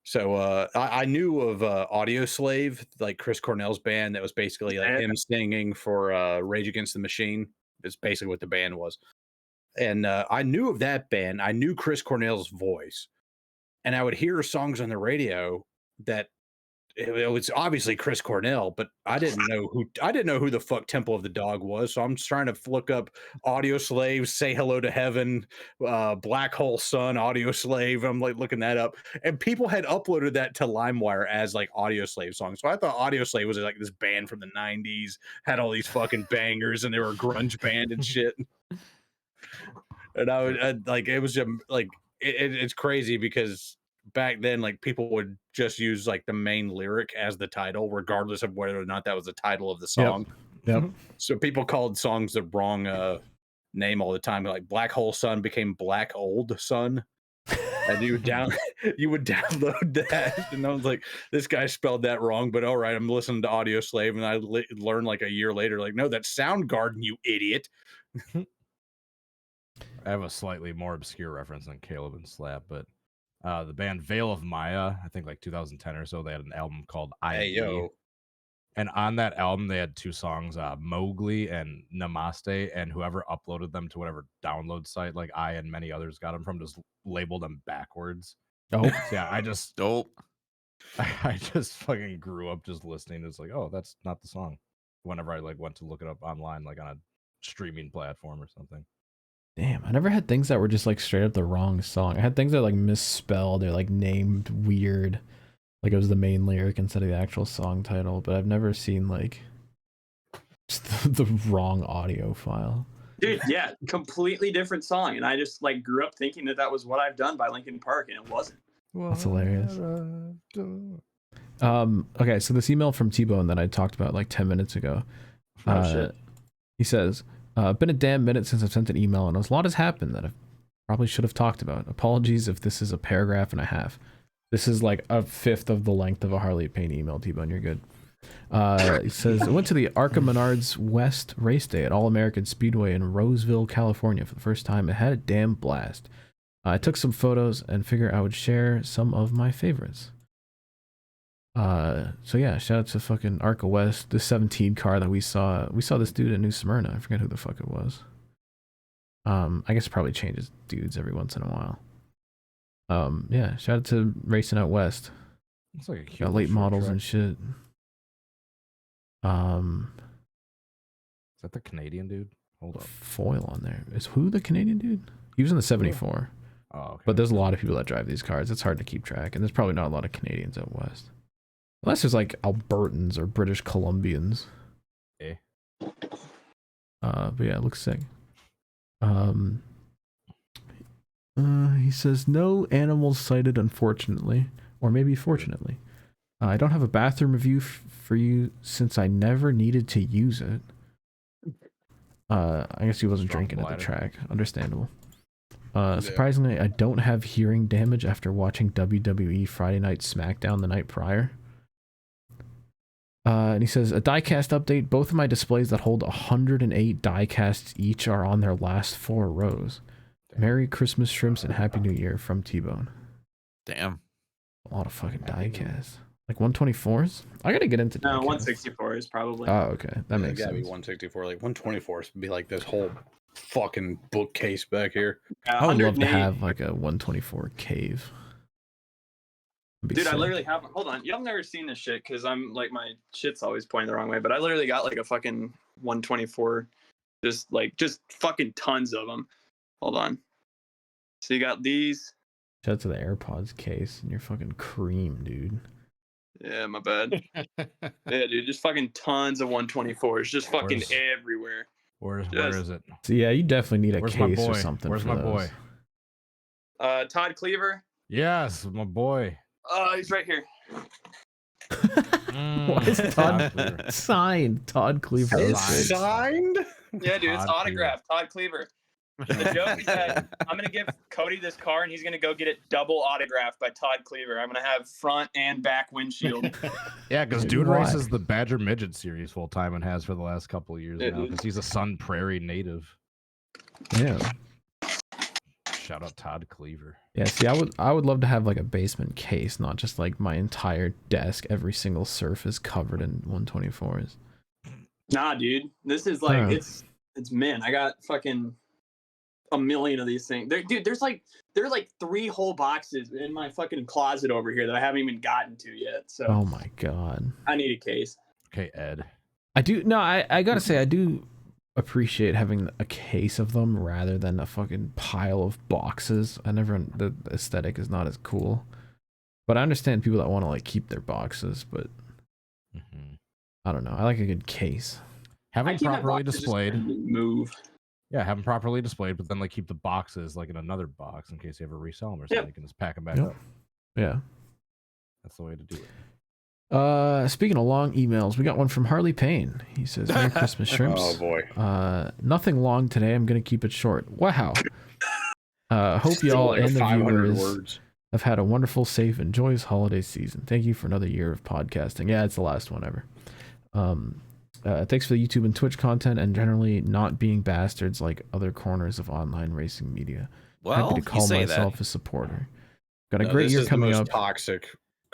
So I knew of Audio Slave, like Chris Cornell's band that was basically like him singing for Rage Against the Machine. It's basically what the band was. And I knew of that band. I knew Chris Cornell's voice. And I would hear songs on the radio that it was obviously Chris Cornell, but I didn't know who the fuck Temple of the Dog was. So I'm just trying to look up Audio Slave, Say Hello to Heaven, Black Hole Sun, Audio Slave. I'm like looking that up. And people had uploaded that to LimeWire as like Audio Slave songs. So I thought Audio Slave was like this band from the 90s, had all these fucking bangers, and they were a grunge band and shit. And it was just like, it's crazy because back then, like people would just use like the main lyric as the title, regardless of whether or not that was the title of the song. Yep. So people called songs the wrong name all the time. Like Black Hole Sun became Black Old Sun. And you would download that. And I was like, this guy spelled that wrong, but all right, I'm listening to Audio Slave. And I learned like a year later, like, no, that's Soundgarden, you idiot. I have a slightly more obscure reference than Caleb and Slap, but the band Veil of Maya, I think like 2010 or so, they had an album called I.E. And on that album, they had 2 songs, Mowgli and Namaste, and whoever uploaded them to whatever download site, like I and many others got them from, just labeled them backwards. Oh, So yeah, I just fucking grew up just listening. It's like, oh, that's not the song. Whenever I like went to look it up online, like on a streaming platform or something. damn. I never had things that were just like straight up the wrong song. I had things that like misspelled or like named weird. Like it was the main lyric instead of the actual song title, but I've never seen like just the wrong audio file. Dude, yeah, completely different song, and I just like grew up thinking that was What I've Done by Linkin Park, and it wasn't. That's hilarious. Okay, so this email from T-Bone that I talked about like 10 minutes ago. Shit. He says, been a damn minute since I've sent an email, and a lot has happened that I probably should have talked about. Apologies if this is a paragraph and a half. This is like a fifth of the length of a Harley Payne email, T-Bone. You're good. He says, I went to the Arca Menards West race day at AllAmerican Speedway in Roseville, California for the first time. It had a damn blast. I took some photos and figure I would share some of my favorites. So yeah, shout out to fucking Arca West, the 17 car that we saw. We saw this dude in New Smyrna. I forget who the fuck it was. I guess it probably changes dudes every once in a while. Yeah, shout out to racing out west. It's like a cute Got late models track. and shit. Is that the Canadian dude? Hold up. Foil on there. Is who the Canadian dude? He was in the 74. Oh, okay. But there's a lot of people that drive these cars. It's hard to keep track, and there's probably not a lot of Canadians out west. Unless there's like Albertans or British Columbians. Eh. But yeah, it looks sick. He says, no animals sighted, unfortunately. Or maybe fortunately. I don't have a bathroom review for you since I never needed to use it. I guess he wasn't Strong drinking at the bladder. track. Understandable. Surprisingly, I don't have hearing damage after watching WWE Friday Night SmackDown the night prior. And he says, a diecast update. Both of my displays that hold 108 diecasts each are on their last 4 rows. Merry Christmas, Shrimps, and Happy New Year from T-Bone. Damn. A lot of fucking diecasts. Like 124s? I gotta get into No, diecasts. 164 is probably. Oh, okay. That makes gotta be sense. 164. Like 124 would be like this whole fucking bookcase back here. I would love to 108 have like a 124 cave. That'd be Dude, I sick. literally have. Hold on, y'all never seen this shit because I'm like my shit's always pointing the wrong way. But I literally got like a fucking 124, just fucking tons of them. Hold on. So you got these. Shout out to the AirPods case and you're fucking cream, dude. Yeah, my bad. Yeah, dude, just fucking tons of 124s, just fucking Where's- everywhere. Where Just- is it? So yeah, you definitely need a Where's my case boy? or something. Where's for my those. boy? Todd Cleaver. Yes, my boy. He's right here. Why is Todd Cleaver. signed? Todd Cleaver. It's Okay. Signed? Yeah, dude, it's Todd Cleaver. autographed. Todd Cleaver. The joke is that I'm gonna give Cody this car, and he's gonna go get it double autographed by Todd Cleaver. I'm gonna have front and back windshield. Yeah, because Dude, dude why? races the Badger Midget Series full time and has for the last couple of years Yeah, now dude. because he's a Sun Prairie native. Yeah. Shout out Todd Cleaver. Yeah, see, I would love to have like a basement case, not just like my entire desk, every single surface covered in 124s. Nah, dude, this is like Huh. it's mint. I got fucking a million of these things. There's like 3 whole boxes in my fucking closet over here that I haven't even gotten to yet. So Oh my god. I need a case. Okay, Ed. I gotta say I do appreciate having a case of them rather than a fucking pile of boxes. The aesthetic is not as cool. But I understand people that want to like keep their boxes, but I don't know. I like a good case. Have I them keep my properly boxes just displayed. Move. Yeah, have them properly displayed, but then like keep the boxes like in another box in case you ever resell them or something. Yep. You can just pack them back Yep. up. Yeah. That's the way to do it. Speaking of long emails, we got one from Harley Payne. He says, Merry Christmas, Shrimps. Oh boy. Nothing long today. I'm going to keep it short. Wow. Hope Still y'all like and the 500 viewers words. have had a wonderful, safe, and joyous holiday season. Thank you for another year of podcasting. Yeah, it's the last one ever. Thanks for the YouTube and Twitch content and generally not being bastards like other corners of online racing media. Well, Happy to you call say myself that. a supporter. Got a No, great this year is coming the up. most toxic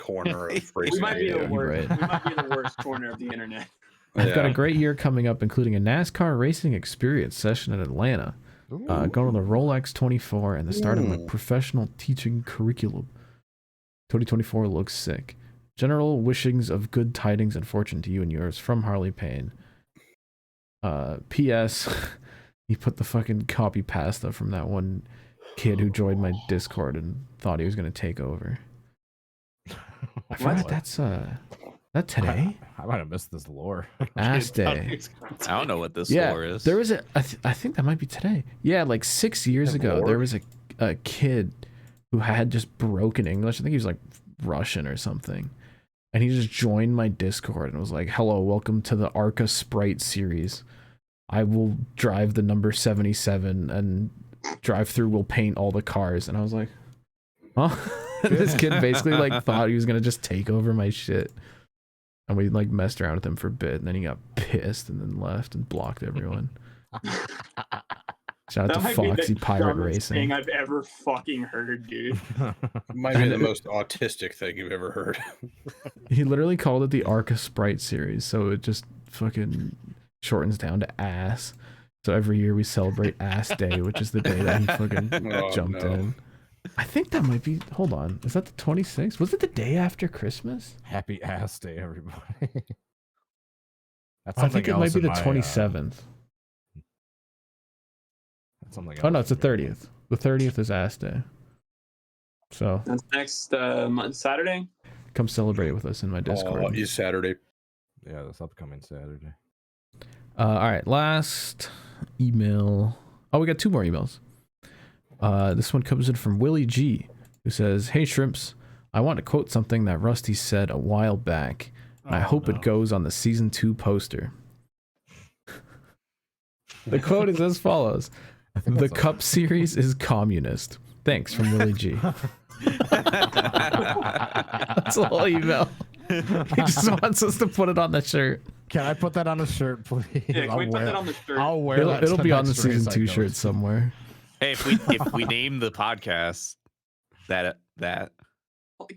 corner of We racing might be the media. worst. Right. We might be the worst corner of the internet. I've got a Yeah. great year coming up, including a NASCAR racing experience session in Atlanta, going to the Rolex 24, and the start of my professional teaching curriculum. 2024 looks sick. General wishings of good tidings and fortune to you and yours from Harley Payne. P.S. He put the fucking copy pasta from that one kid who joined my Discord and thought he was going to take over. I forgot that's that today? I might have missed this lore. Ass day. I don't know what this Yeah, lore is. there was I think that might be today. Yeah, like 6 years ago, lore? there was a kid who had just broken English. I think he was like Russian or something. And he just joined my Discord and was like, "Hello, welcome to the Arca Sprite series. I will drive the number 77 and drive through will paint all the cars." And I was like, huh? And this kid basically like thought he was gonna just take over my shit. And we like messed around with him for a bit, and then he got pissed and then left and blocked everyone. Shout out to That might be Foxy the Pirate dumbest thing Racing. I've ever fucking heard, dude. Might be the most autistic thing you've ever heard. He literally called it the Arca Sprite series, so it just fucking shortens down to ass. So every year we celebrate Ass Day, which is the day that he fucking jumped in. I think that might be. Hold on, is that the 26th? Was it the day after Christmas? Happy ass day, everybody. That's I think something it might else be in the my, 27th. that's something Oh no, else it's the in your- 30th. The 30th is Ass Day. So That's next Saturday. come celebrate with us in my Discord. Oh, it's Saturday. Yeah, this upcoming Saturday. All right, last email. Oh, we got 2 more emails. This one comes in from Willie G, who says, "Hey Shrimps, I want to quote something that Rusty said a while back, and I hope it goes on the season 2 poster." The quote is as follows: "The Cup Series is communist. Thanks," from Willie G. That's the whole email. He just wants us to put it on the shirt. Can I put that on a shirt, please? Yeah, can we put that on the shirt? I'll wear that. It'll to be on the next race season I 2 go shirt to. somewhere. Hey, if we name the podcast that Can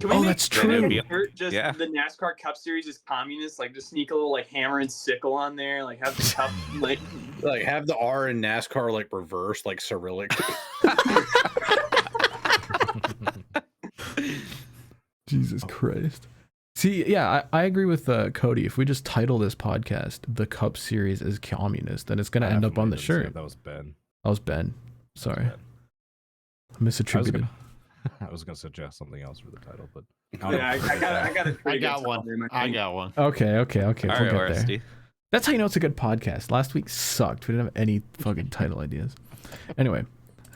we Oh, make that's can we true. make a shirt just Yeah. the NASCAR Cup Series is communist? Like, just sneak a little like hammer and sickle on there. Like, have the cup like. Like have the R in NASCAR like reverse, like Cyrillic. Jesus Christ. See, yeah, I agree with Cody. If we just title this podcast "The Cup Series is Communist," then it's gonna end up on the shirt. That was Ben. That was Ben. Sorry, Ben. misattributed. I was gonna suggest something else for the title, but Yeah, I got it. I got one. I got one. Okay, all we'll right, get there. RSD. That's how you know it's a good podcast. Last week sucked. We didn't have any fucking title ideas. Anyway,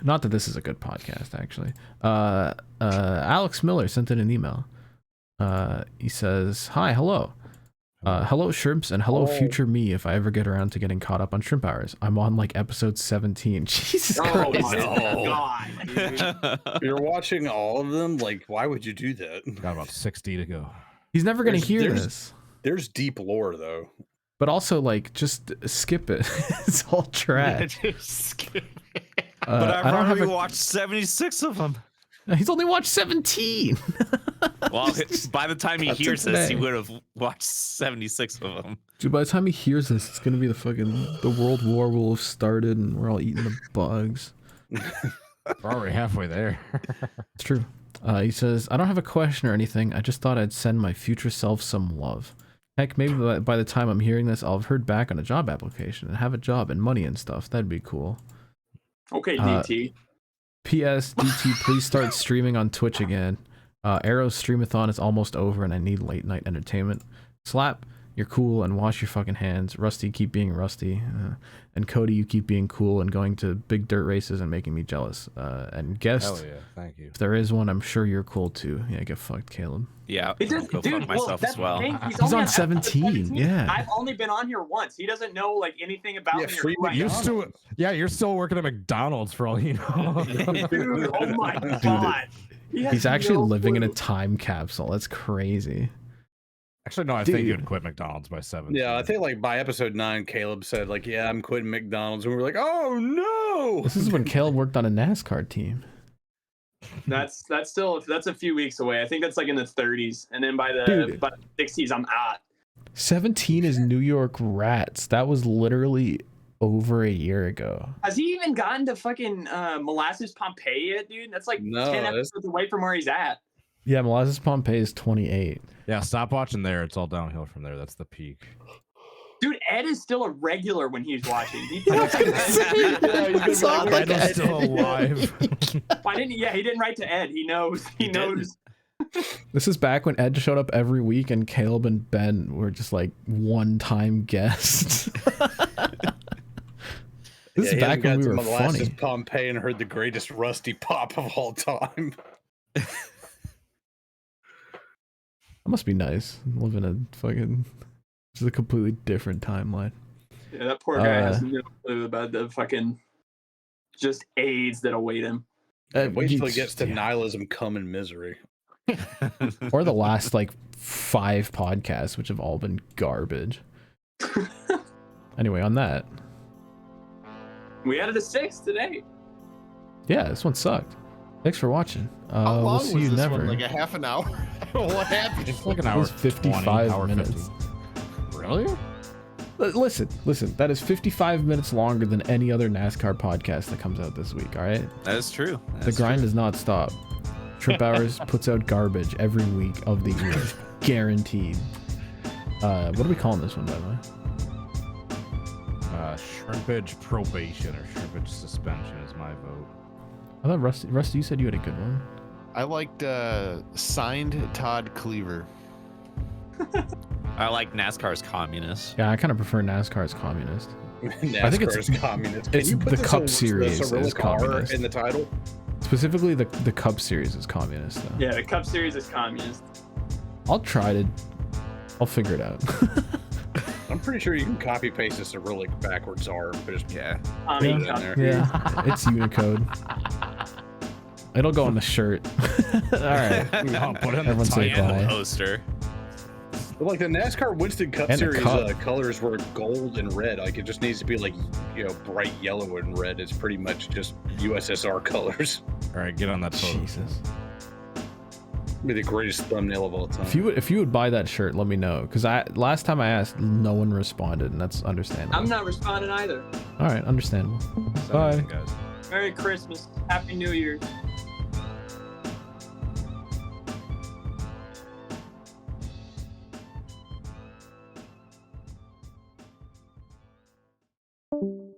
not that this is a good podcast, actually. Alex Miller sent in an email. He says, "Hi, hello. Hello, Shrimps, and hello, future me, if I ever get around to getting caught up on Shrimp Hours. I'm on, like, episode 17. Jesus Oh Christ. my god, dude. You're watching all of them. Like, why would you do that? got about 60 to go. He's never going to hear There's- this. There's deep lore though. But also, like, just skip it. It's all trash. But I've I don't have already a... watched 76 of them. He's only watched 17. Well, by the time he That's it hears this, he today. would have watched 76 of them. Dude, by the time he hears this, it's going to be the World War will have started and we're all eating the bugs. We're already halfway there. It's true. He says, "I don't have a question or anything. I just thought I'd send my future self some love. Heck, maybe by the time I'm hearing this, I'll have heard back on a job application and have a job and money and stuff. That'd be cool. Okay, DT. P.S. DT, please start streaming on Twitch again. Arrow's streamathon is almost over and I need late night entertainment. Slap, you're cool and wash your fucking hands. Rusty, keep being rusty. And Cody, you keep being cool and going to big dirt races and making me jealous. And guest, Hell yeah, thank you. if there is one, I'm sure you're cool too. Yeah, get fucked, Caleb. Yeah, It does, go dude, fuck myself that's as well. the thing, He's only on episode 17, yeah. I've only been on here once. He doesn't know like anything about Yeah, me. Or free who I You're am. still, yeah, you're still working at McDonald's for all you know. Dude, oh my god. He has He's actually no living in a clue. time capsule. That's crazy. Actually, no, I think Dude. you'd quit McDonald's by 7. Yeah, I think like by episode 9, Caleb said like, "Yeah, I'm quitting McDonald's," and we were like, "Oh no!" This is when Caleb worked on a NASCAR team. That's a few weeks away. I think that's like in the 30s, and then by the 60s, I'm out. 17 is New York Rats. That was literally over a year ago. Has he even gotten to fucking Molasses Pompeii yet, dude? That's like 10 episodes away from where he's at. Yeah, Molasses Pompeii is 28. Yeah, stop watching there. It's all downhill from there. That's the peak. Dude, Ed is still a regular when he's watching. Ed is still alive. Why didn't he? Yeah, he didn't write to Ed. He knows. He knows. This is back when Ed showed up every week and Caleb and Ben were just like one-time guests. This is back when we were funny. Pompeii and heard the greatest rusty pop of all time. That must be nice. Living a fucking just a completely different timeline. Yeah, that poor guy has no clue about the fucking just AIDS that await him. Wait till he gets to nihilism, come in misery. Or the last like 5 podcasts, which have all been garbage. Anyway, on that. We added a 6th today. Yeah, this one sucked. Thanks for watching. How long we'll see was you this never. one? Like a half an hour? What happened? It's like an It hour. was 55 hour minutes. 50. Really? Listen. That is 55 minutes longer than any other NASCAR podcast that comes out this week. All right. That is true. The grind does not stop. Shrimp Hours puts out garbage every week of the year, guaranteed. What are we calling this one, by the way? Shrimpage probation or shrimpage suspension is my vote. I thought Rusty, you said you had a good one. I liked signed Todd Cleaver. I like NASCAR's communist. Yeah, I kind of prefer NASCAR's communist. NASCAR's I think it's communist. It's the Cup Series is communist. In the title. Specifically, the Cup Series is communist, though. Yeah, the Cup Series is communist. I'll figure it out. I'm pretty sure you can copy paste this Cyrillic backwards R and just I put mean, it in there. Yeah, it's Unicode. It'll go on the shirt. All right. I'll put it in Everyone say And bye. the poster. But like the NASCAR Winston Cup And a Series cup. colors were gold and red. Like it just needs to be like, bright yellow and red. It's pretty much just USSR colors. All right, get on that photo. Jesus. Be the greatest thumbnail of all time. If you would buy that shirt, let me know. Because last time I asked, no one responded, and that's understandable. I'm not responding either. All right, understandable. Send Bye. it, guys. Merry Christmas. Happy New Year. you